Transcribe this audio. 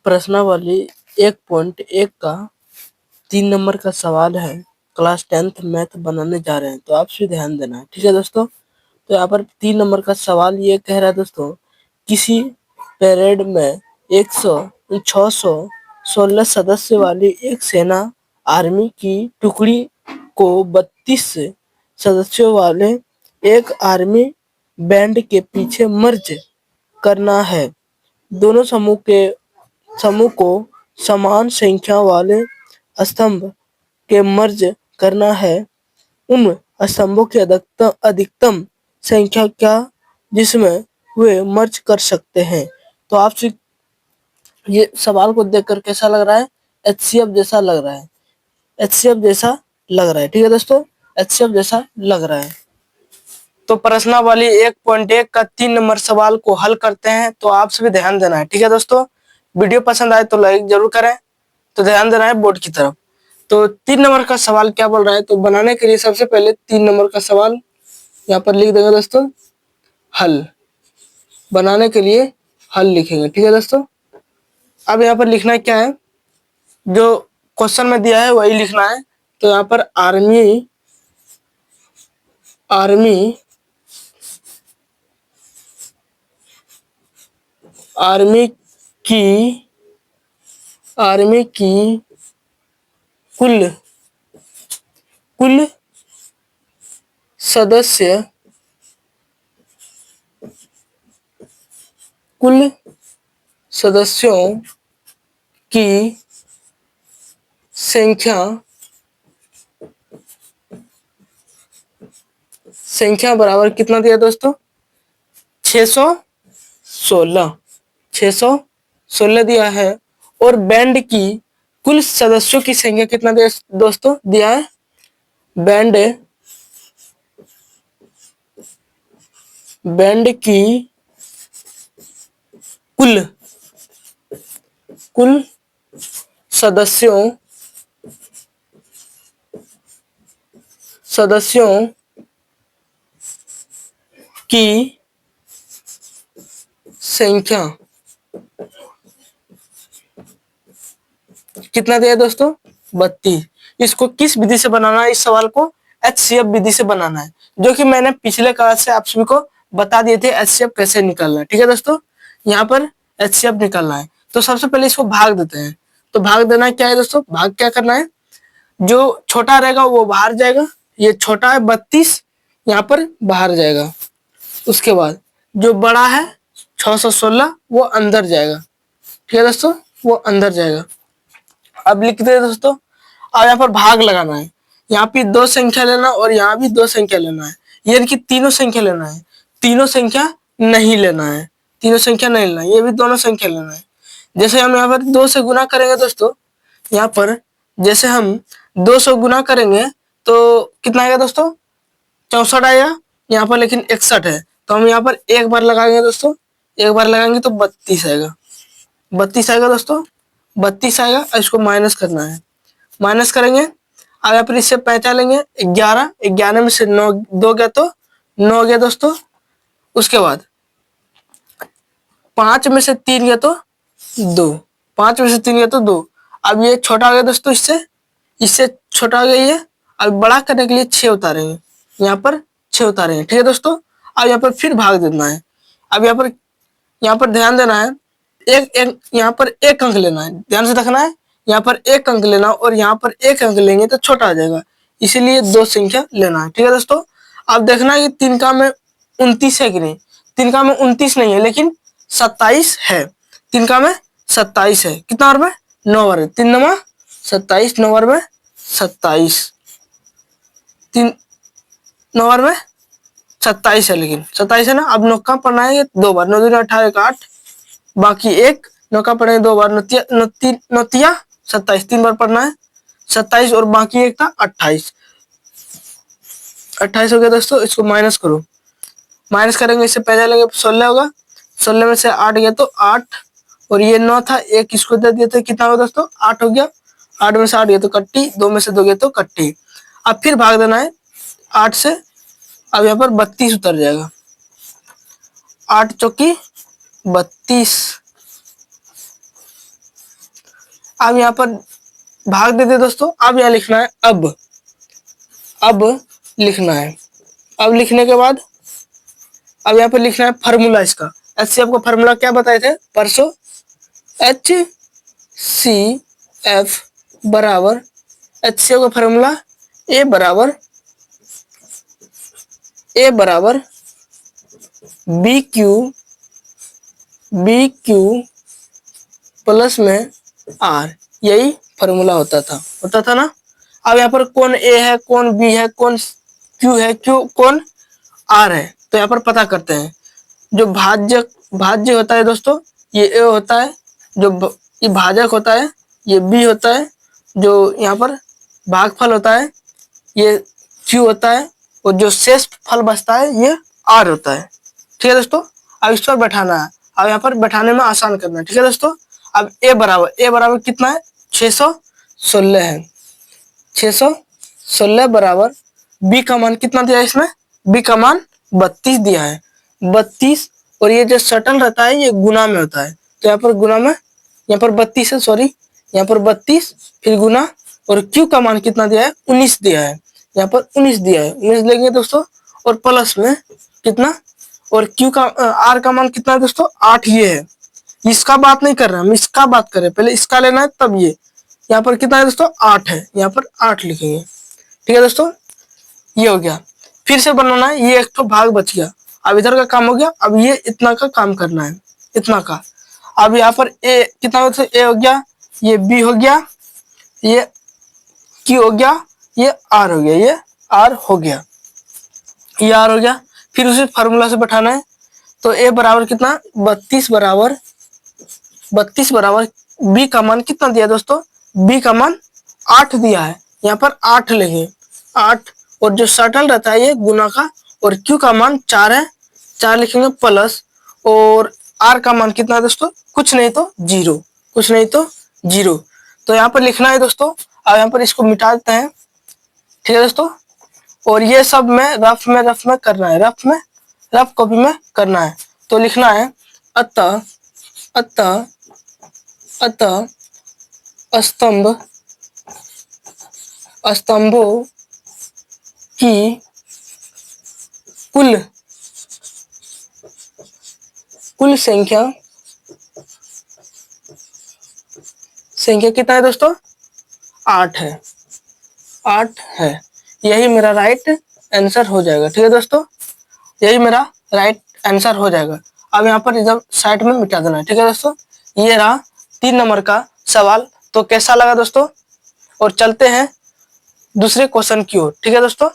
प्रश्नावली 1.1 का 3 नंबर का सवाल है। क्लास 10th मैथ बनाने जा रहे हैं, तो आप भी ध्यान देना है। ठीक है दोस्तों, तो यहाँ पर 3 नंबर का सवाल ये कह रहा है दोस्तों, किसी परेड में 616 सदस्य वाली एक सेना आर्मी की टुकड़ी को 32 सदस्यों वाले एक आर्मी बैंड के पीछे मर्ज करना है। दोनों समूह को समान संख्या वाले स्तंभ के मर्ज करना है। उन स्तंभों की अधिकतम संख्या क्या जिसमें वे मर्ज कर सकते हैं। तो आपसे ये सवाल को देखकर कैसा लग रहा है? एचसीएफ जैसा लग रहा है। एचसीएफ जैसा लग रहा है। ठीक है दोस्तों, एचसीएफ जैसा लग रहा है। तो प्रश्नावली 1.1 का 3 नंबर सवाल को हल करते हैं, तो आप सभी ध्यान देना है। ठीक है दोस्तों, वीडियो पसंद आए तो लाइक जरूर करें। तो ध्यान देना है बोर्ड की तरफ। तो 3 नंबर का सवाल क्या बोल रहा है, तो बनाने के लिए सबसे पहले 3 नंबर का सवाल यहाँ पर लिख देंगे दोस्तों, हल। बनाने के लिए हल लिखेंगे। ठीक है दोस्तों, अब यहाँ पर लिखना क्या है, जो क्वेश्चन में दिया है वही लिखना है। तो यहाँ पर आर्मी आर्मी की कुल सदस्य कुल सदस्यों की संख्या बराबर कितना दिया दोस्तों? 616 दिया है। और बैंड की कुल सदस्यों की संख्या कितना दिया दोस्तों? दिया है बैंड की कुल सदस्यों की संख्या कितना दिया दोस्तों? 32। इसको किस विधि से बनाना है? इस सवाल को एचसीएफ विधि से बनाना है, जो कि मैंने पिछले क्लास से आप सभी को बता दिए थे एचसीएफ कैसे निकालना है। ठीक है दोस्तों, यहाँ पर एचसीएफ निकालना है। तो सबसे पहले इसको भाग देते हैं। तो भाग देना क्या है दोस्तों? भाग क्या करना है, जो छोटा रहेगा वो बाहर जाएगा। ये छोटा है 32, यहाँ पर बाहर जाएगा। उसके बाद जो बड़ा है 616 वो अंदर जाएगा। ठीक है दोस्तों, वो अंदर जाएगा। अब लिखते हैं दोस्तों, अब यहाँ पर भाग लगाना है। यहाँ पे 2 संख्या लेना और यहाँ भी 2 संख्या लेना है। ये कि तीनों संख्या लेना है, तीनों संख्या नहीं लेना है, तीनों संख्या नहीं लेना है, ये भी दोनों संख्या लेना है। जैसे हम यहाँ पर 2 से गुना करेंगे दोस्तों, यहाँ पर जैसे हम 2 से गुना करेंगे तो कितना आएगा दोस्तों? 64 आएगा। यहाँ पर लेकिन 61 है, तो हम यहाँ पर एक बार लगाएंगे दोस्तों, एक बार लगाएंगे तो 32 आएगा। 32 आएगा दोस्तों, 32 आएगा। इसको माइनस करना है, माइनस करेंगे। अब यहाँ पर इससे पहचानेंगे 11, 11 में से 9 2 गया तो 9 गया दोस्तों। उसके बाद 5 में से 3 गया तो 2, 5 में से 3 गया तो 2। अब ये छोटा हो गया दोस्तों, इससे छोटा हो गया ये। अब बड़ा करने के लिए 6 उतारेंगे, यहाँ पर 6 उतारेंगे। ठीक है दोस्तों, अब यहाँ पर फिर भाग देना है। अब यहाँ पर ध्यान देना है, यहाँ पर एक अंक लेना है, ध्यान से रखना है। यहाँ पर एक अंक लेना और यहाँ पर एक अंक लेंगे तो छोटा आ जाएगा, इसीलिए 2 संख्या लेना है। ठीक है दोस्तों, अब देखना है कि 3 का में 29 है कि नहीं। 3 का में 29 नहीं है, लेकिन 27 है। 3 का में 27 है। कितना बार में? 9 बार। 3 नमा 27, 9 बार में 27, 3 9 बार में 27 है, लेकिन 27 है ना। अब नौका पढ़ना है 2 बार, 9 दूनी 18 8, बाकी 1 नौका पढ़ेंगे 2 बार, नौतिया 27, 3 बार पढ़ना है 27, और बाकी 1 था 28। 28 हो गया दोस्तों। इसको माइनस करो, माइनस करेंगे इससे पहले लेंगे 16 होगा। 16 में से 8 गया तो 8, और ये 9 था, 1 इसको दे दिया तो कितना होगा दोस्तों? 8 हो गया। 8 में से 8 गया तो कट्टी, 2 में से 2 गया तो कट्टी। अब फिर भाग देना है 8 से। अब यहाँ पर 32 उतर जाएगा, 8 चौकी 32, अब यहाँ पर भाग दे दे दोस्तों। अब यहाँ लिखना है अब लिखना है। अब लिखने के बाद अब यहाँ पर लिखना है फार्मूला इसका। HCF का फार्मूला क्या बताए थे परसों? HCF बराबर HCF का फार्मूला A बराबर BQ प्लस में R, यही फार्मूला होता था ना। अब यहाँ पर कौन A है, कौन B है, कौन Q है, कौन R है, तो यहाँ पर पता करते हैं। जो भाज्य होता है दोस्तों ये A होता है, जो ये भाजक होता है ये B होता है, जो यहाँ पर भागफल होता है ये Q होता है, और जो शेष फल बचता है ये R होता है। ठीक है दोस्तों, अब इस पर बैठाना है। अब यहाँ पर बैठाने में आसान करना है। ठीक है दोस्तों, अब A बराबर कितना है 616 है। 616 बराबर B का मान कितना दिया है इसमें? B का मान 32 दिया है। 32, और ये जो शटल रहता है ये गुना में होता है, तो यहाँ पर गुना में, यहाँ पर 32 है, सॉरी यहाँ पर 32 फिर गुना, और Q का मान कितना दिया है 19 दिया है। यहाँ पर 19 दिया है, 19 लेंगे दोस्तों, और प्लस में कितना, और Q का R का मान कितना है दोस्तों 8 ये है। इसका बात नहीं कर रहे हम, इसका बात करें, पहले इसका लेना है तब ये। यहाँ पर कितना है दोस्तों 8 है, यहाँ पर 8 लिखेंगे। ठीक है दोस्तों, ये हो गया। फिर से बनाना है, ये एक तो भाग बच गया। अब इधर का काम हो गया, अब ये इतना का काम करना है, इतना का। अब यहाँ पर A कितना हो गया, ये B हो गया, ये Q हो गया, ये R हो गया, ये R हो गया, ये R हो गया। फिर उसे फार्मूला से बैठाना है, तो A बराबर कितना 32 बराबर B का मान कितना दिया दोस्तों? B का मान 8 दिया है, यहाँ पर 8 लेंगे, 8, और जो शटल रहता है ये गुना का, और Q का मान 4 है, 4 लिखेंगे प्लस, और R का मान कितना है दोस्तों? कुछ नहीं तो 0, तो यहाँ पर लिखना है दोस्तों। अब यहाँ पर इसको मिटा देते हैं। ठीक है दोस्तों, और ये सब में रफ में करना है, रफ कॉपी में करना है। तो लिखना है अतः स्तंभों की कुल संख्या कितना है दोस्तों? 8 है। यही मेरा राइट आंसर हो जाएगा। ठीक है दोस्तों, यही मेरा राइट आंसर हो जाएगा। अब यहाँ पर इधर साइड में मिटा देना है। ठीक है दोस्तों, ये रहा 3 नंबर का सवाल। तो कैसा लगा दोस्तों, और चलते हैं दूसरे क्वेश्चन की ओर। ठीक है दोस्तों।